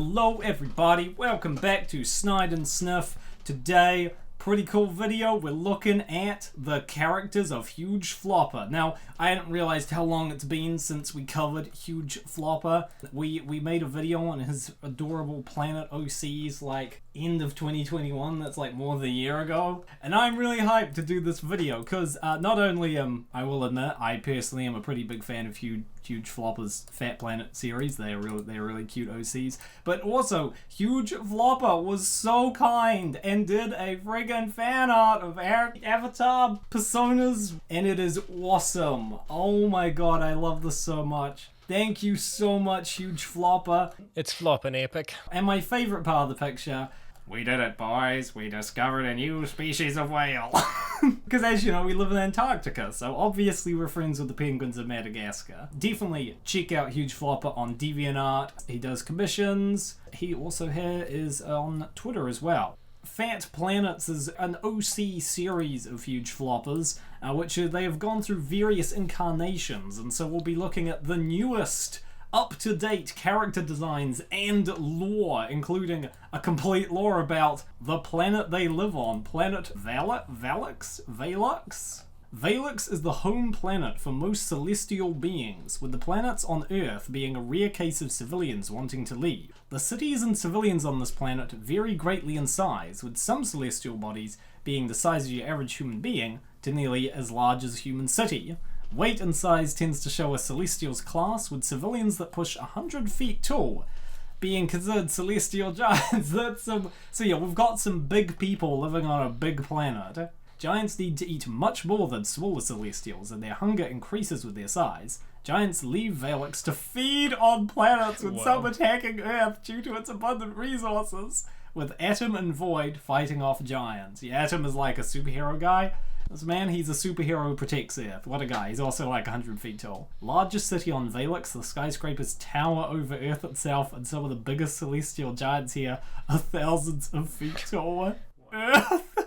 Hello everybody, welcome back to Snide and Sniff. Today, pretty cool video, we're looking at the characters of Huge Flopper. Now, I hadn't realized how long it's been since we covered Huge Flopper. We made a video on his adorable planet OCs like end of 2021, that's like more than a year ago. And I'm really hyped to do this video because not only I will admit, I personally am a pretty big fan of Huge Flopper's Fat Planet series. They're really cute OCs. But also, Huge Flopper was so kind and did a friggin' fan art of our avatar personas, and it is awesome. Oh my god, I love this so much. Thank you so much, Huge Flopper. It's flopping epic. And my favorite part of the picture, we did it, boys. We discovered a new species of whale. Because as you know, we live in Antarctica, so obviously we're friends with the penguins of Madagascar. Definitely check out Huge Flopper on DeviantArt. He does commissions. He also is on Twitter as well. Fat Planets is an OC series of Huge Floppers, which they have gone through various incarnations, and so we'll be looking at the newest up-to-date character designs and lore, including a complete lore about the planet they live on, planet Valux? Valux is the home planet for most celestial beings, with the planets on Earth being a rare case of civilians wanting to leave. The cities and civilians on this planet vary greatly in size, with some celestial bodies being the size of your average human being to nearly as large as a human city. Weight and size tends to show a celestial's class, with civilians that push 100 feet tall being considered celestial giants. So yeah, we've got some big people living on a big planet. Giants need to eat much more than smaller celestials, and their hunger increases with their size. Giants leave Valux to feed on planets, with some attacking Earth due to its abundant resources, with Atom and Void fighting off giants. Yeah, Atom is like a superhero guy. This man, he's a superhero who protects Earth. What a guy. He's also like 100 feet tall. Largest city on Valux, the skyscrapers tower over Earth itself, and some of the biggest celestial giants here are thousands of feet tall. Earth!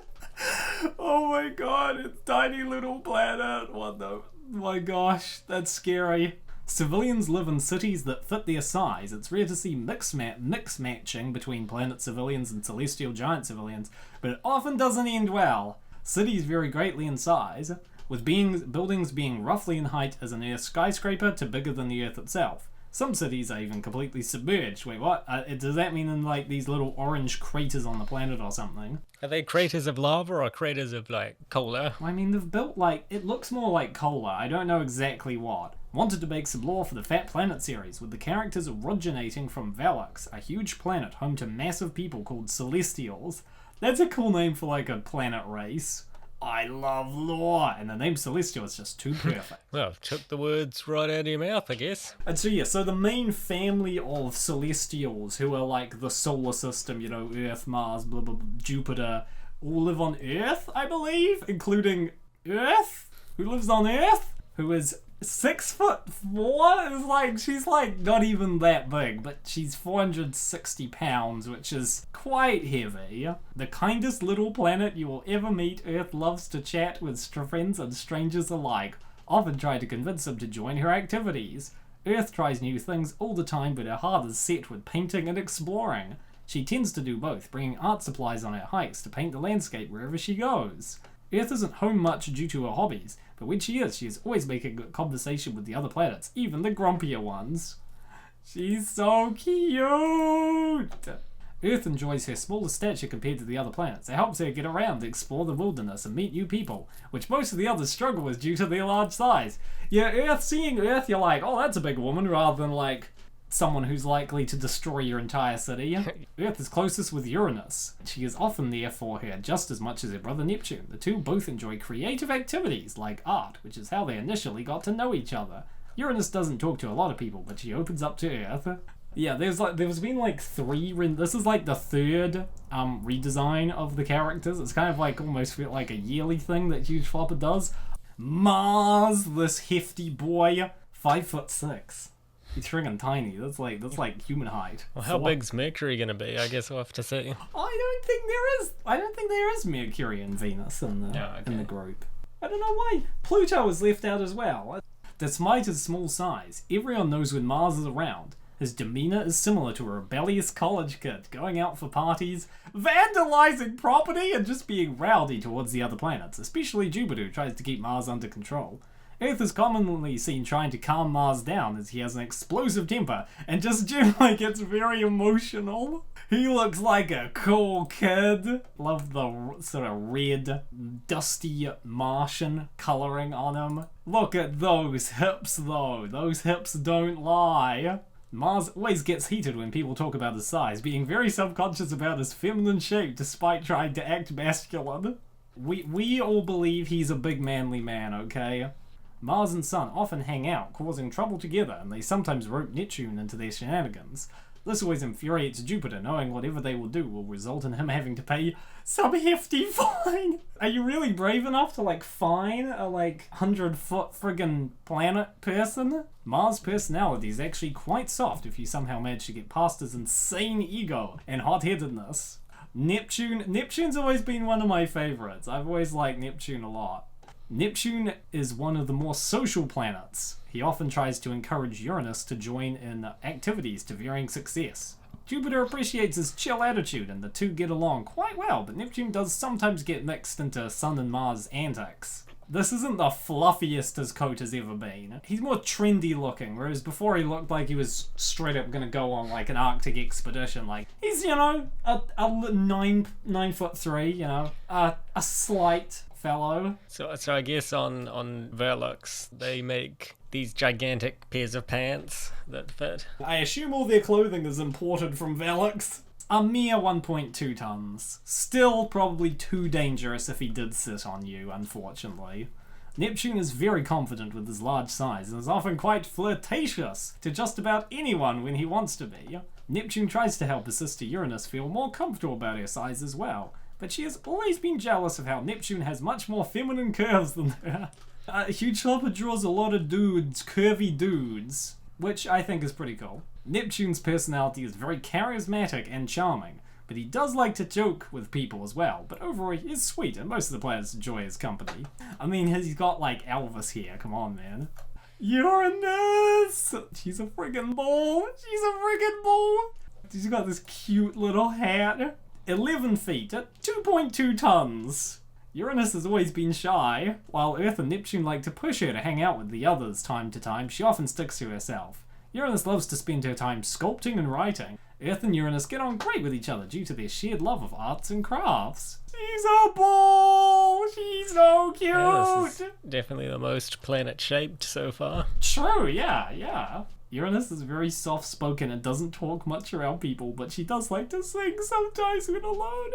Oh my god, it's tiny little planet. What the... my gosh, that's scary. Civilians live in cities that fit their size. It's rare to see mix matching between planet civilians and celestial giant civilians, but it often doesn't end well. Cities vary greatly in size, with buildings being roughly in height as an Earth skyscraper to bigger than the Earth itself. Some cities are even completely submerged. Wait, what? Does that mean in like these little orange craters on the planet or something? Are they craters of lava or craters of like cola? I mean, they've built like, it looks more like cola. I don't know exactly what. Wanted to make some lore for the Fat Planet series, with the characters originating from Valux, a huge planet home to massive people called Celestials. That's a cool name for like a planet race. I love lore, and the name Celestial is just too perfect. Well, took the words right out of your mouth, I guess. And so yeah, so the main family of Celestials, who are like the solar system, you know, Earth, Mars, blah, blah, blah, Jupiter, all live on Earth, I believe, including Earth, who lives on Earth, who is 6'4". Is like, she's like not even that big, but she's 460 pounds, which is quite heavy. The kindest little planet you will ever meet, Earth loves to chat with friends and strangers alike, often try to convince them to join her activities. Earth tries new things all the time, but her heart is set with painting and exploring. She tends to do both, bringing art supplies on her hikes to paint the landscape wherever she goes. Earth isn't home much due to her hobbies, but when she is always making good conversation with the other planets, even the grumpier ones. She's so cute! Earth enjoys her smaller stature compared to the other planets. It helps her get around, explore the wilderness, and meet new people, which most of the others struggle with due to their large size. Yeah, seeing Earth, you're like, oh, that's a big woman, rather than like someone who's likely to destroy your entire city. Earth is closest with Uranus. She is often there for her just as much as her brother Neptune. The two both enjoy creative activities like art, which is how they initially got to know each other. Uranus doesn't talk to a lot of people, but she opens up to Earth. Yeah, there's been like this is like the third redesign of the characters. It's kind of like almost feel like a yearly thing that Huge Flopper does. Mars, this hefty boy, 5'6". He's friggin' tiny. That's like human height. Well, how big's Mercury gonna be? I guess we'll have to see. I don't think there is Mercury and Venus in the group. I don't know why. Pluto is left out as well. Despite his small size, everyone knows when Mars is around. His demeanor is similar to a rebellious college kid, going out for parties, vandalizing property, and just being rowdy towards the other planets, especially Jupiter, who tries to keep Mars under control. Earth is commonly seen trying to calm Mars down as he has an explosive temper and just generally gets very emotional. He looks like a cool kid. Love the sort of red, dusty Martian coloring on him. Look at those hips though. Those hips don't lie. Mars always gets heated when people talk about his size, being very self-conscious about his feminine shape despite trying to act masculine. We all believe he's a big manly man, okay? Mars and Sun often hang out, causing trouble together, and they sometimes rope Neptune into their shenanigans. This always infuriates Jupiter, knowing whatever they will do will result in him having to pay some hefty fine. Are you really brave enough to, fine a, 100-foot friggin' planet person? Mars' personality is actually quite soft if you somehow manage to get past his insane ego and hot-headedness. Neptune's always been one of my favorites. I've always liked Neptune a lot. Neptune is one of the more social planets. He often tries to encourage Uranus to join in activities to varying success. Jupiter appreciates his chill attitude and the two get along quite well, but Neptune does sometimes get mixed into Sun and Mars' antics. This isn't the fluffiest his coat has ever been. He's more trendy looking, whereas before he looked like he was straight up gonna go on an Arctic expedition. He's, a 9'3", a slight fellow. So I guess on Velux they make these gigantic pairs of pants that fit. I assume all their clothing is imported from Velux. A mere 1.2 tons. Still probably too dangerous if he did sit on you, unfortunately. Neptune is very confident with his large size and is often quite flirtatious to just about anyone when he wants to be. Neptune tries to help his sister Uranus feel more comfortable about her size as well, but she has always been jealous of how Neptune has much more feminine curves than her. Huge Helper draws a lot of dudes, curvy dudes, which I think is pretty cool. Neptune's personality is very charismatic and charming, but he does like to joke with people as well, but overall he is sweet and most of the planets enjoy his company. I mean, he's got Elvis here, come on man. Uranus! She's a friggin' bull! She's a friggin' bull! She's got this cute little hat. 11 feet at 2.2 tons. Uranus has always been shy. While Earth and Neptune like to push her to hang out with the others time to time, she often sticks to herself. Uranus loves to spend her time sculpting and writing. Earth and Uranus get on great with each other due to their shared love of arts and crafts. She's a bull! She's so cute! Yeah, this is definitely the most planet-shaped so far. True, yeah. Uranus is very soft-spoken and doesn't talk much around people, but she does like to sing sometimes when alone.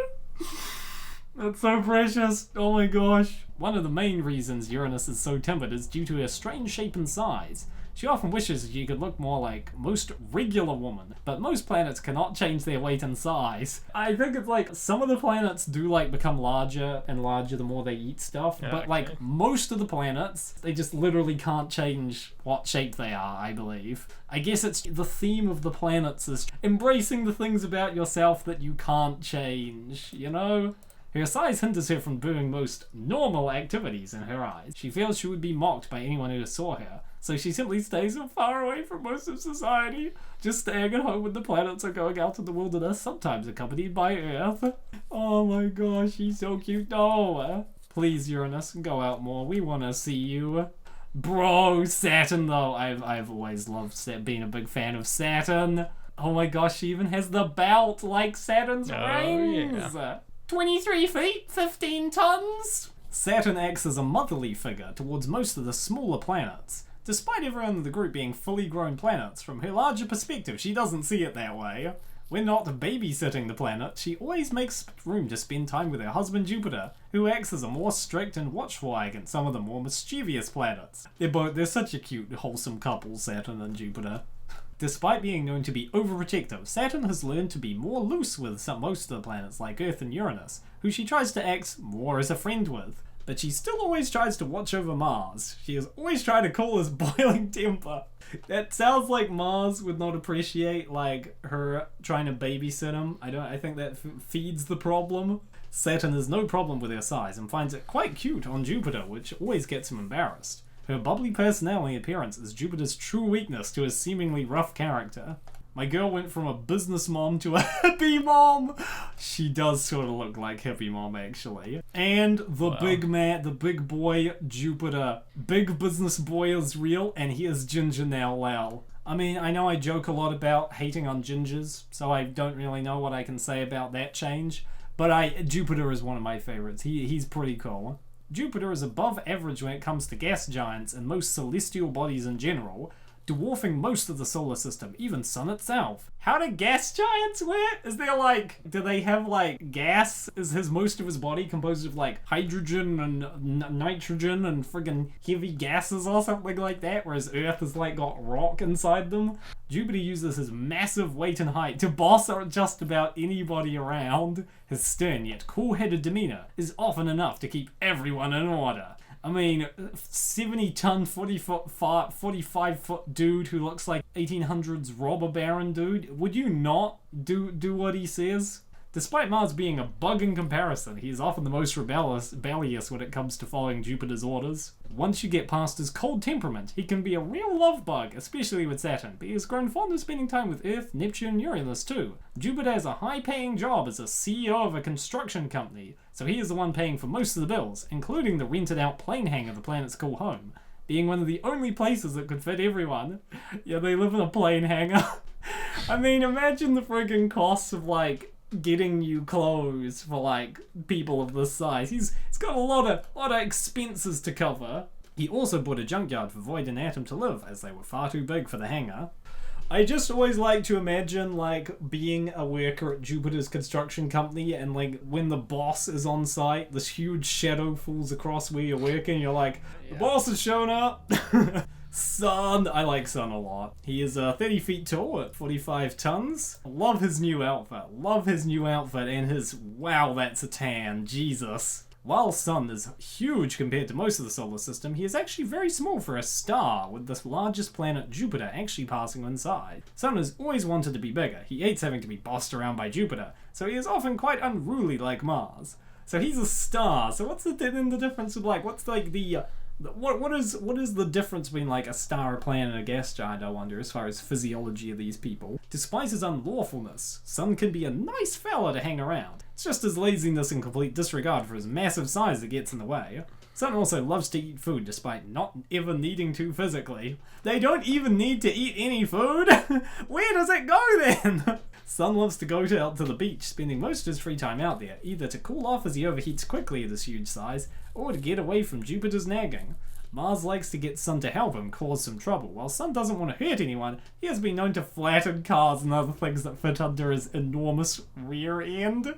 That's so precious. Oh my gosh. One of the main reasons Uranus is so timid is due to her strange shape and size. She often wishes she could look more like most regular women, but most planets cannot change their weight and size. I think it's some of the planets do become larger and larger the more they eat stuff, but most of the planets, they just literally can't change what shape they are, I believe. I guess it's the theme of the planets is embracing the things about yourself that you can't change, Her size hinders her from doing most normal activities in her eyes. She feels she would be mocked by anyone who saw her, so she simply stays far away from most of society, just staying at home when the planets are going out in the wilderness, sometimes accompanied by Earth. Oh my gosh, she's so cute. No! Please, Uranus, go out more. We want to see you. Bro, Saturn though. I've always loved being a big fan of Saturn. Oh my gosh, she even has the belt like Saturn's rings. Yeah. 23 feet, 15 tons. Saturn acts as a motherly figure towards most of the smaller planets. Despite everyone in the group being fully grown planets, from her larger perspective, she doesn't see it that way. When not babysitting the planet, she always makes room to spend time with her husband Jupiter, who acts as a more strict and watchful eye against some of the more mischievous planets. They're such a cute, wholesome couple, Saturn and Jupiter. Despite being known to be overprotective, Saturn has learned to be more loose with most of the planets like Earth and Uranus, who she tries to act more as a friend with. But she still always tries to watch over Mars. She is always trying to cool his boiling temper. That sounds like Mars would not appreciate her trying to babysit him. I think that feeds the problem. Saturn has no problem with her size and finds it quite cute on Jupiter, which always gets him embarrassed. Her bubbly personality and appearance is Jupiter's true weakness to his seemingly rough character. My girl went from a business mom to a hippie mom. She does sort of look like hippie mom, actually. And the big man, the big boy, Jupiter. Big business boy is real, and he is ginger now, lol. I mean, I know I joke a lot about hating on gingers, so I don't really know what I can say about that change. But Jupiter is one of my favorites. He's pretty cool. Jupiter is above average when it comes to gas giants and most celestial bodies in general, dwarfing most of the solar system, even Sun itself. How do gas giants work? Is there do they have gas? Is most of his body composed of hydrogen and nitrogen and friggin' heavy gases or something like that, whereas Earth has got rock inside them? Jupiter uses his massive weight and height to boss just about anybody around. His stern yet cool-headed demeanor is often enough to keep everyone in order. I mean, 70-ton, 45-foot dude who looks like 1800s robber baron dude. Would you not do what he says? Despite Mars being a bug in comparison, he is often the most rebellious when it comes to following Jupiter's orders. Once you get past his cold temperament, he can be a real love bug, especially with Saturn, but he has grown fond of spending time with Earth, Neptune, and Uranus too. Jupiter has a high-paying job as a CEO of a construction company, so he is the one paying for most of the bills, including the rented-out plane hangar the planets call home, being one of the only places that could fit everyone. Yeah, they live in a plane hangar. I mean, imagine the friggin' costs of, getting you clothes for people of this size. He's got a lot of expenses to cover. He also bought a junkyard for Void and Atom to live, as they were far too big for the hangar. I just always like to imagine being a worker at Jupiter's construction company, and when the boss is on site, this huge shadow falls across where you're working. You're like, the boss has shown up. Sun! I like Sun a lot. He is 30 feet tall at 45 tons. Love his new outfit. And his, wow, that's a tan. Jesus. While Sun is huge compared to most of the solar system, he is actually very small for a star, with the largest planet, Jupiter, actually passing inside. Sun has always wanted to be bigger. He hates having to be bossed around by Jupiter, so he is often quite unruly like Mars. So he's a star. So what's the difference of what is the difference between a star, a planet, and a gas giant, I wonder, as far as physiology of these people? Despite his unlawfulness, Sun can be a nice fella to hang around. It's just his laziness and complete disregard for his massive size that gets in the way. Sun also loves to eat food despite not ever needing to physically. They don't even need to eat any food? Where does it go then? Sun loves to go out to the beach, spending most of his free time out there, either to cool off as he overheats quickly at his huge size, or to get away from Jupiter's nagging. Mars likes to get Sun to help him cause some trouble. While Sun doesn't want to hurt anyone, he has been known to flatten cars and other things that fit under his enormous rear end.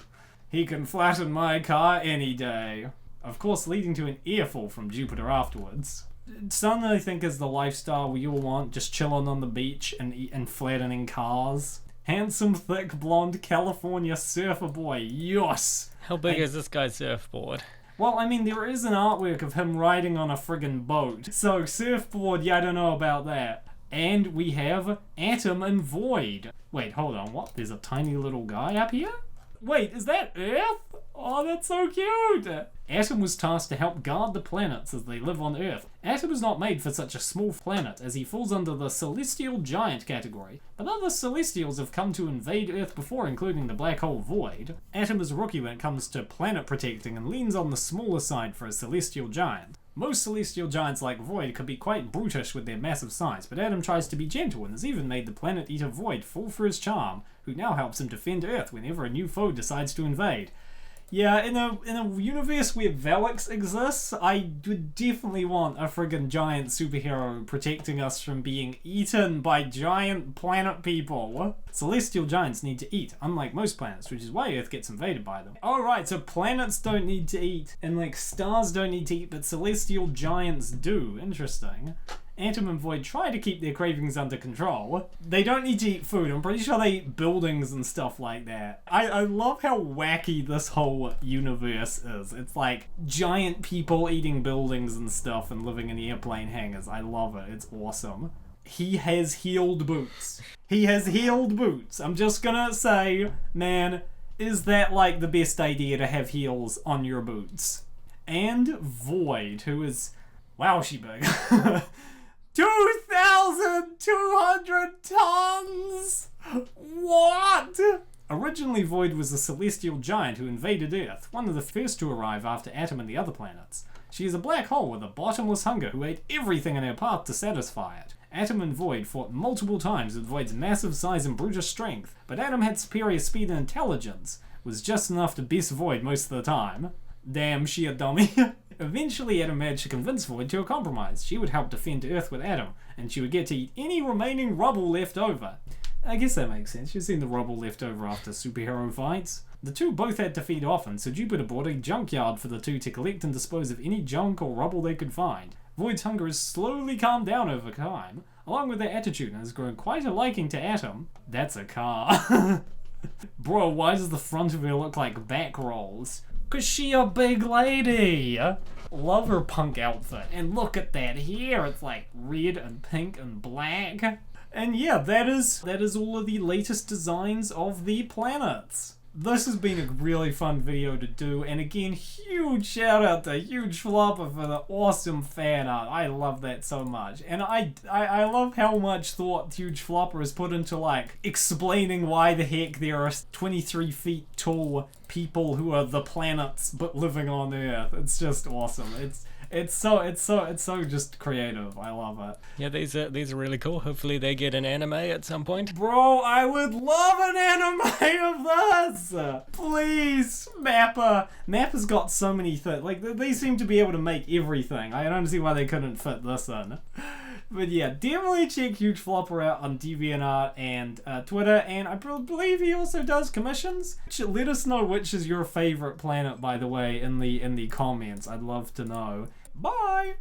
He can flatten my car any day. Of course, leading to an earful from Jupiter afterwards. Sun, I think, is the lifestyle we all want, just chilling on the beach and flattening cars. Handsome, thick, blonde California surfer boy, yes! How big is this guy's surfboard? Well, I mean, there is an artwork of him riding on a friggin' boat. So, surfboard, yeah, I don't know about that. And we have Atom and Void. Wait, hold on, what? There's a tiny little guy up here? Wait, is that Earth? Oh, that's so cute! Atom was tasked to help guard the planets as they live on Earth. Atom is not made for such a small planet, as he falls under the Celestial Giant category, but other Celestials have come to invade Earth before, including the black hole Void. Atom is a rookie when it comes to planet protecting and leans on the smaller side for a Celestial Giant. Most Celestial Giants like Void could be quite brutish with their massive size, but Atom tries to be gentle and has even made the planet eater Void fall for his charm, who now helps him defend Earth whenever a new foe decides to invade. Yeah, in a universe where Valix exists, I would definitely want a friggin' giant superhero protecting us from being eaten by giant planet people. Celestial giants need to eat, unlike most planets, which is why Earth gets invaded by them. Alright, so planets don't need to eat, and stars don't need to eat, but celestial giants do. Interesting. Atom and Void try to keep their cravings under control. They don't need to eat food. I'm pretty sure they eat buildings and stuff like that. I love how wacky this whole universe is. It's giant people eating buildings and stuff and living in airplane hangars. I love it. It's awesome. He has heeled boots. I'm just gonna say, man, is that the best idea to have heels on your boots? And Void, who is... wow, she big. 2,200 tons! What? Originally, Void was a celestial giant who invaded Earth, one of the first to arrive after Atom and the other planets. She is a black hole with a bottomless hunger who ate everything in her path to satisfy it. Atom and Void fought multiple times with Void's massive size and brutish strength, but Atom had superior speed and intelligence, was just enough to best Void most of the time. Damn, she a dummy. Eventually, Atom managed to convince Void to a compromise. She would help defend Earth with Atom, and she would get to eat any remaining rubble left over. I guess that makes sense. You've seen the rubble left over after superhero fights. The two both had to feed often, so Jupiter bought a junkyard for the two to collect and dispose of any junk or rubble they could find. Void's hunger has slowly calmed down over time, along with their attitude, and has grown quite a liking to Atom. That's a car. Bro, why does the front of her look like back rolls? 'Cause she a big lady! Love her punk outfit, and look at that hair, it's like red and pink and black. And yeah, that is all of the latest designs of the planets. This has been a really fun video to do, and again, huge shout out to Huge Flopper for the awesome fan art. I love that so much, and I love how much thought Huge Flopper has put into like explaining why the heck there are 23 feet tall people who are the planets but living on Earth. It's just awesome. It's so just creative. I love it. Yeah, these are really cool. Hopefully they get an anime at some point. Bro, I would love an anime of this! Please, Mappa. Mappa's got so many things. Like, they seem to be able to make everything. I don't see why they couldn't fit this in. But yeah, definitely check Huge Flopper out on DeviantArt and Twitter, and I believe he also does commissions. Let us know which is your favorite planet, by the way, in the comments. I'd love to know. Bye!